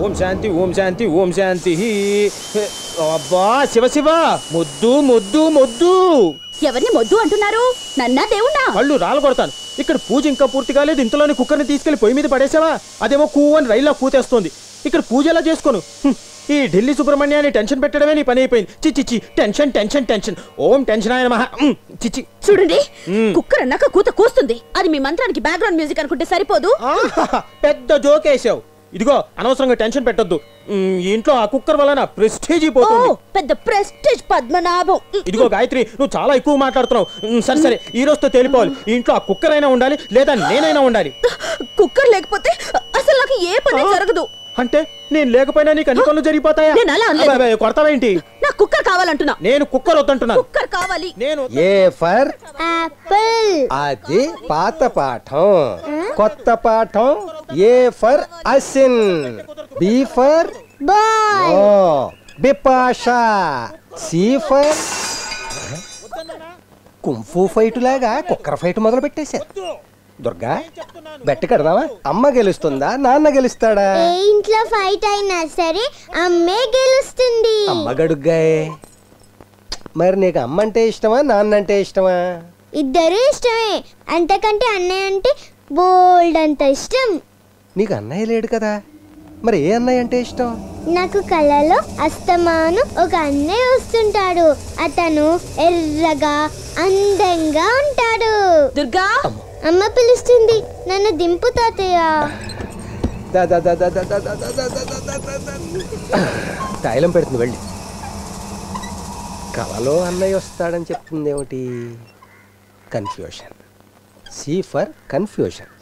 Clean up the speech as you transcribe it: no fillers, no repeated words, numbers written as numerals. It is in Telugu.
ఓం శాంతి ఓం శాంతి ఓం శాంతి. అబ్బా శివ శివ, మొద్దు మొద్దు మొద్దు. ఎవరిని మొద్దు అంటున్నారు? నన్నా దేవుణ్ణా? కళ్ళు రాలు కొడతాను. ఇక్కడ పూజ ఇంకా పూర్తి కాలేదు, ఇంతలోని కుక్కర్ని తీసుకెళ్లి పొయ్యి మీద పడేసావా? అదేమో కూ అని రైల్లో కూతేస్తోంది. ఇక్కడ పూజ ఎలా చేసుకోను? ఈ ఢిల్లీ సుబ్రహ్మణ్యాన్ని టెన్షన్ పెట్టడమే నీ పని అయిపోయింది. చిచ్చి టెన్షన్ టెన్షన్ టెన్షన్. ఓం టెన్షన్ ఆయన మహా. చిచ్చి చూడండి, కుక్కర్ అన్నాక కూత కూస్తుంది. అది మీ మంత్రానికి బ్యాక్గ్రౌండ్ మ్యూజిక్ అనుకుంటే సరిపోదు. పెద్ద జోక్ వేసావు. ఇదిగో అనవసరంగా టెన్షన్ పెట్టొద్దు. ఇంట్లో ఆ కుక్కర్ వల్ల నా ప్రెస్టేజ్ పోతుంది. పెద్ద ప్రెస్టేజ్ పద్మనాభం. ఇదిగో గాయత్రి, నువ్వు చాలా ఎక్కువ మాట్లాడుతున్నావు. సరే సరే, ఈ రోజుతో తేలిపోవాలి. ఇంట్లో ఆ కుక్కర్ అయినా ఉండాలి, లేదా నేనైనా ఉండాలి. కుక్కర్ లేకపోతే అసలు నాకు ఏ పని జరగదు. అంటే నేను లేకపోయినా నీకు అన్ని పనులు జరిగిపోతాయా? కొడతావేంటి? నాకు కుక్కర్ కావాలంటున్నా. నేను కుక్కర్ వద్దంటున్నా. కుక్కర్ కావాలి. నేను ఏ ఫర్ యాపిల్. అది పాత పాఠం. కొత్త పాఠం A for Asin, B for ball, Bipasha, C for kung fu fight లాగా కుక్కర్ ఫైట్ మొదలు పెట్టేశారు. దుర్గా, బెట్ట కడదావా? అమ్మ గెలుస్తుందా, నాన్న గెలుస్తాడా? ఏ ఇంట్లో ఫైట్ అయినా సరే అమ్మే గెలుస్తుంది. అమ్మ గడుగ్గాయే. మరి నీకు అమ్మ అంటే ఇష్టమా, నాన్న అంటే ఇష్టమా? ఇద్దరు ఇష్టమే. అంతకంటే అన్నయ్య అంటే బోల్డ్ అంత ఇష్టం. నీకు అన్నయ్య లేడు కదా, మరి ఏ అన్నయ్య అంటే ఇష్టం? నాకు కళలో అస్తమాను ఒక అన్నయ్య వస్తుంటాడు. అతను ఎర్రగా అందంగా ఉంటాడు. దుర్గా, అమ్మ పిలుస్తుంది, నన్ను దింపు తాతయ్య. తైలం పెడుతుంది, వెళ్ళి. కళలో అన్నయ్య వస్తాడని చెప్తుంది ఏమిటి? కన్ఫ్యూషన్. C for confusion.